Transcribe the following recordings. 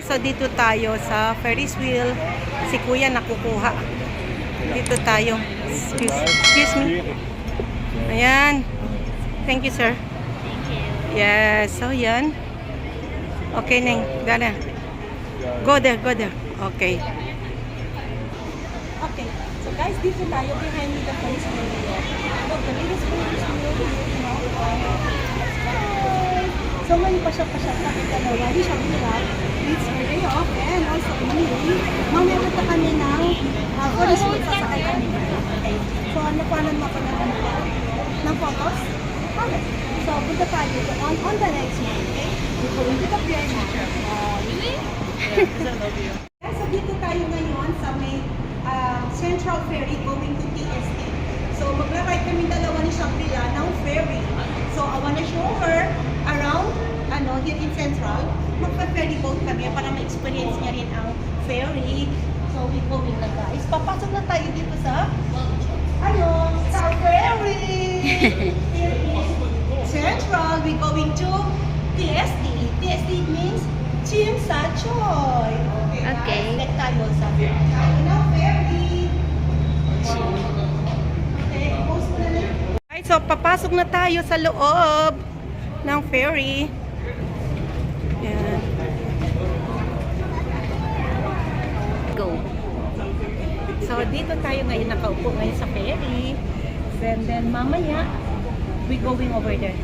So dito tayo sa Ferris wheel. Si Kuya nakukuha. Dito tayo. Excuse me. Ayan. Thank you, sir. Yes. So yan. Okay, Neng. Dala. Go there. Okay. Okay. So guys, dito tayo behind the Ferris wheel. Look, the biggest Ferris wheel, you know. So many pasyak-pasyak na kita na wali siya hirap. It's our day off and also really, mamaya kita kami ng Ferris wheel sasakay kami. Okay. So ano pa naman ako ng photos? Okay. So punta tayo on the next one. Okay? We're going to the pier now. So dito tayo ngayon sa may Central Ferry going to TST. So magra-ride kami dalawa ni Shangri-La ng ferry. So I wanna show her around here in Central. Magpa-ferry boat kami para ma-experience niya rin ang ferry. So we going na guys. Papasok na tayo dito sa sa ferry. Here is Central. We going to TST. TST means Chim Sa Choy. Okay. Let tayo sa ferry. Okay, so papasok na tayo sa loob ng ferry. Yan. Go. So dito tayo ngayon, nakaupo ngayon sa ferry. And then mamaya, we going over there.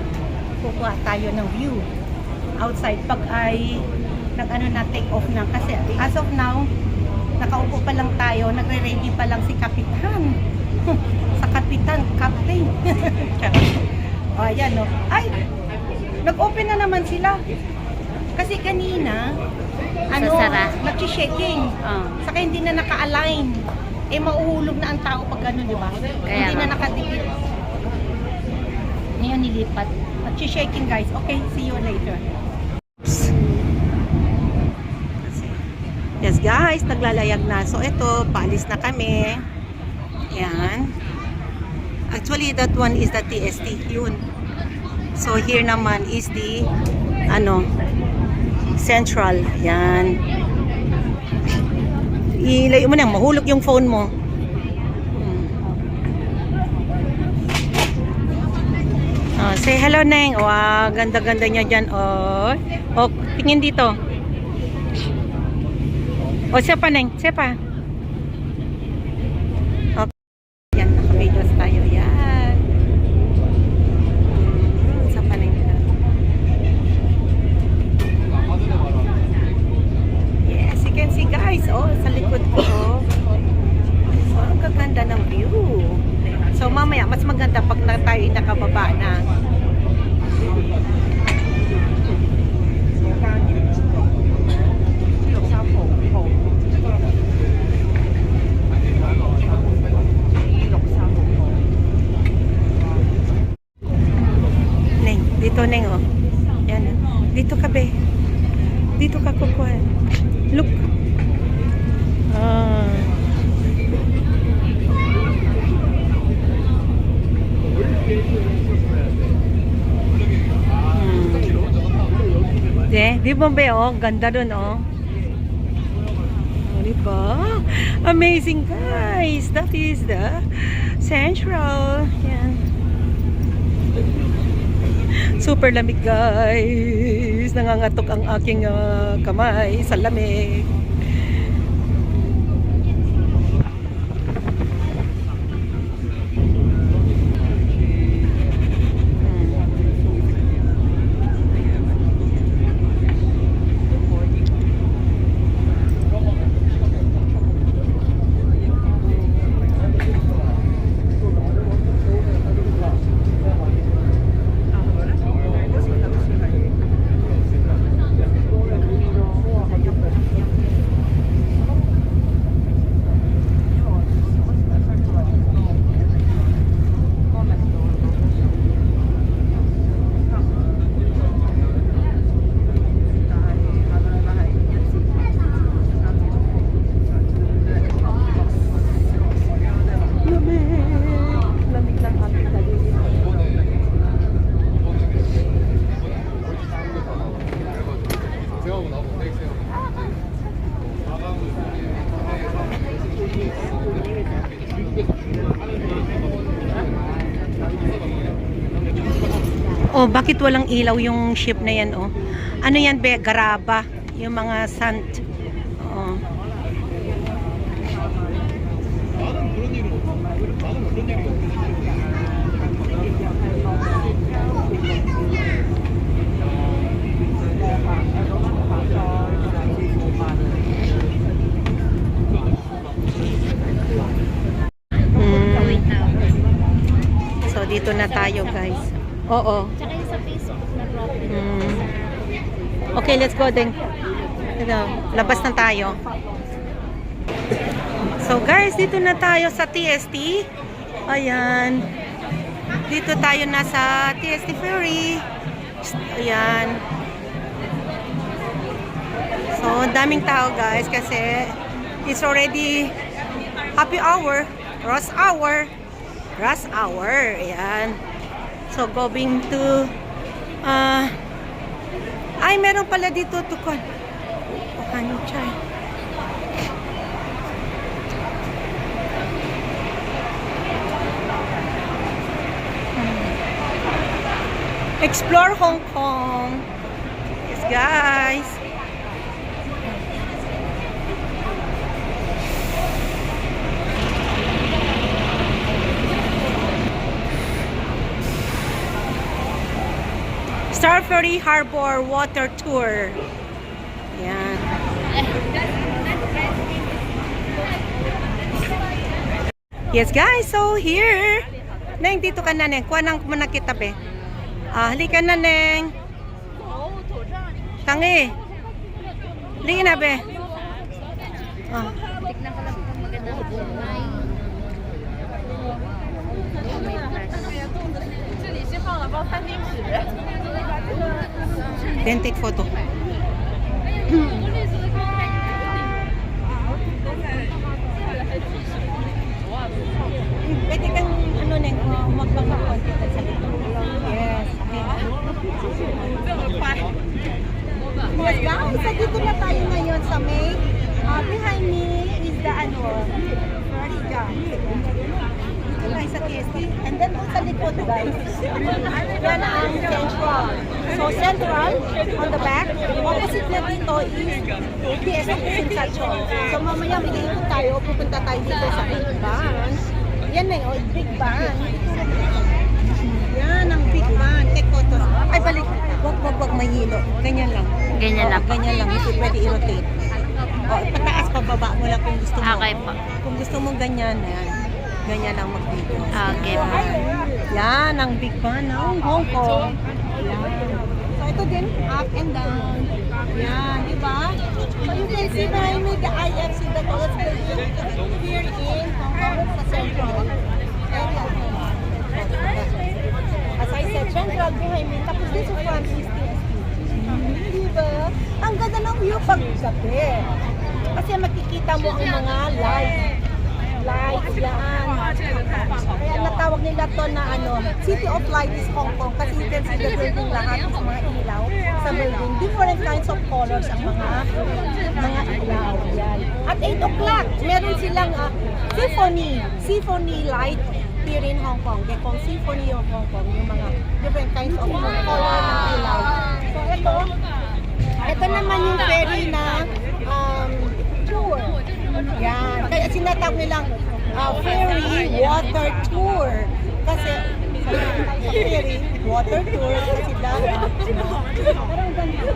Kukuha tayo ng view outside pag ay na take off na. Kasi as of now, nakaupo pa lang tayo, nagre-ready pa lang si Kapitan. Sa Captain. O, ayan, no. Ay! Nag-open na naman sila. Kasi kanina, nag-shaking. Saka hindi na naka-align. Eh, mauhulog na ang tao pag gano'n, di ba? Hindi na nakadikit. Ngayon, nilipat. Nag-shaking, guys. Okay, see you later. Yes, guys. Naglalayag na. So, ito, paalis na kami. Yan. Actually, that one is the TST. Yun. So, here naman is the Central. Yan. Ilayo mo na, mahulog yung phone mo. Say hello, Neng. Wow, ganda-ganda niya dyan. Oh, tingin dito. Siya pa, Neng. Siya pa. Okay. Yan, naka-videos tayo. Yan. Siya pa, Neng. Yes, you can see, guys. Sa likod ko. So, ang gaganda ng view. So, mamaya, mas maganda pag tayo nakababa na. Dito, Neng, oh. Yan. Dito ka, be. Dito ka kukuha. Look. Di ba, be, oh? Ganda dun, oh. Di ba? Amazing, guys. That is the Central. Yan. Super lamig, guys. Nangangatok ang aking kamay sa lamig. Oh, bakit walang ilaw yung ship na yan, oh? Ano yan, be? Garaba. Yung mga sand. Oh. So, dito na tayo, guys. Oo. Tsaka yung sa Facebook na profile. Okay, let's go then. Ito, labas na tayo. So, guys, dito na tayo sa TST. Ayan. Dito tayo na sa TST Ferry. Ayan. So, daming tao, guys, kasi it's already happy hour, rush hour. Rush hour. Ayan. So, going to ay, meron pala dito tukon. Ano chay? Explore Hong Kong. Yes, guys. Star Ferry Harbor Water Tour. Yan. Yes, guys. So, here. Neng, dito ka na, Neng. Kuha nang muna kita, be. Halika na, Neng. Tangi. Halika na, be. Tignan ko lang kung maganda ang buhay. Then take photo. Pwede kang ano Neng, magpapakaunti ka sa likod. Yes. Yes, guys. So, dito na tayo ngayon sa May. Behind me is the Ferry Jump. Dito tayo sa TST. And then sa likod, guys. Yan ang Central. So, Central, on the back. Opposite na dito is TST Sensation. So, mamaya mag-iikot tayo. Pupunta tayo dito sa Big Bang. Yan na yun, Big Bang. Yan ang Big Bang. Take photos. Ay, balik. Wag mahilo. Ganyan lang. Ganyan lang. Ganyan lang. Hindi pwede i-rotate. Pataas, pababa mo lang kung gusto mo. Okay po. Kung gusto mo ganyan, yan. Ganyan lang mag-video. Okay po. Yan ang Big Bang ng Hong Kong. Yan. So, ito din, up and down. Yan, di ba? So, you can see behind me the IFC, the tallest building here in Hong Kong, sa Central area. As I said, Central behind me. Tapos dito sa front is TST. Di ba? Ang ganda ng view pag gabi. Kasi makikita mo ang mga lights yan. Kaya natawag nila to na City of Light is Hong Kong. Kasi you can see the building lahat is mga ilaw sa building. Different kinds of colors ang mga ilaw. Yan. At 8 o'clock, meron silang symphony light here in Hong Kong. Kaya kung symphony of Hong Kong, yung mga different kinds of color ng ilaw. So ito naman yung ferry na tour. Yan. Kaya sinatawag nilang ferry water tour. Kasi sa ferry water tour kasi dagat. Parang ganda.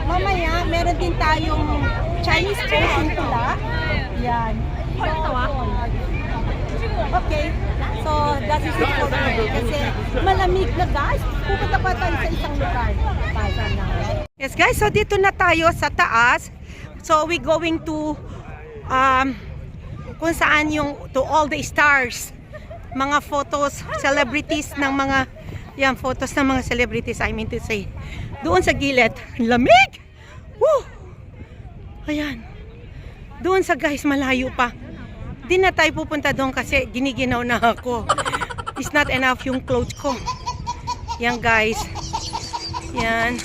Mamaya, meron din tayong Chinese food yung pula. Yan. Okay. So, that is it for today. Kasi malamig na, guys. Pupunta pa tayo sa isang lugar. Yes, guys. So, dito na tayo sa taas. So, we going to kung saan yung to all the stars. Mga photos, celebrities ng mga photos ng mga celebrities, I mean to say. Doon sa gilid, lamig! Woo! Ayan. Doon sa guys, malayo pa. Di na tayo pupunta doon kasi giniginaw na ako. It's not enough yung clothes ko. Yan guys. Yan.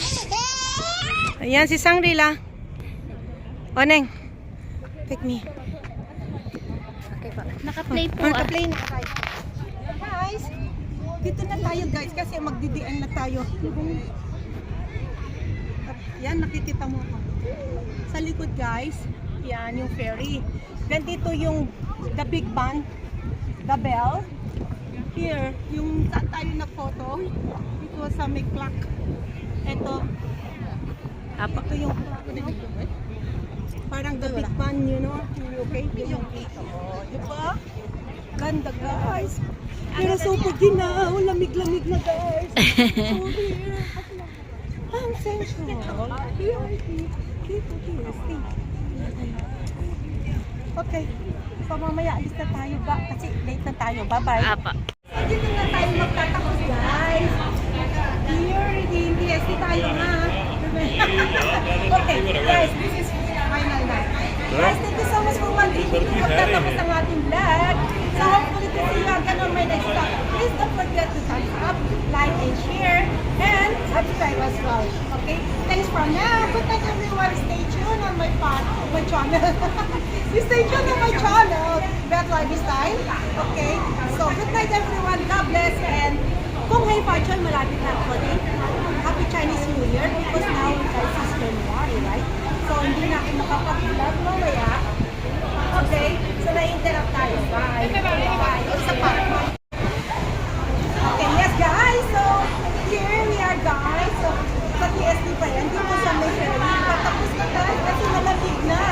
Ayan si Sangrila. Oneng. Take me. Okay po. Naka-play po. Naka-play na tayo. Guys, Dito na tayo guys kasi magdidian na tayo. Yan, nakikita mo ako. Sa likod guys, yan yung ferry. Then dito yung the big band, the bell. Here, yung saan tayo nagphoto. Dito sa may clock. Ito. Apa. Ito yung parang the big band, you know. Okay? Yung diba? Ganda guys. Pero super ginaw, lamig-lamig na guys. So here, ang central. Dito, stay. Okay. So mamaya alis na tayo ba? Kasi late na tayo. Bye-bye. Apa. So dito na tayo magtatapos guys. Here, di TST tayo na. Okay, guys, this is final night. Guys, thank you so much for watching. Dito magtatapos ang ating vlog. So hopefully to see you again on my next vlog. Please don't forget to thumbs up, like, and share, and subscribe as well. Okay? Thanks for now. Good night everyone. Stay tuned on my channel. Stay tuned on my channel. Beth Lifestyle. Okay? So good night everyone. God bless, and kung may fortune, malapit na ako din. Happy Chinese New Year because now guys is January, right? So hindi na ako makapag-vlog mamaya. Okay? So na-interrupt tayo. Bye. Bye. Isa pa. Okay, yes guys. So here we are guys. So sa TST pa yan. Dito sa may ferry. Patapos na guys kasi malamig na.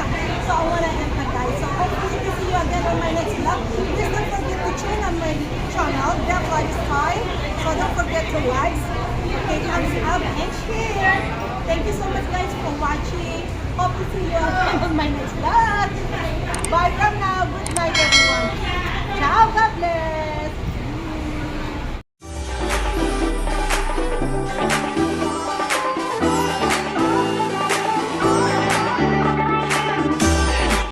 So ang wala na guys. So hopefully to see you again on my next vlog. Please don't forget to tune on my channel, Beth Lifestyle. So don't forget to like, okay, thumbs up, and share. Thank you so much guys for watching. Hope to see you again on my next vlog. Bye from now. Good night everyone. Ciao, God bless.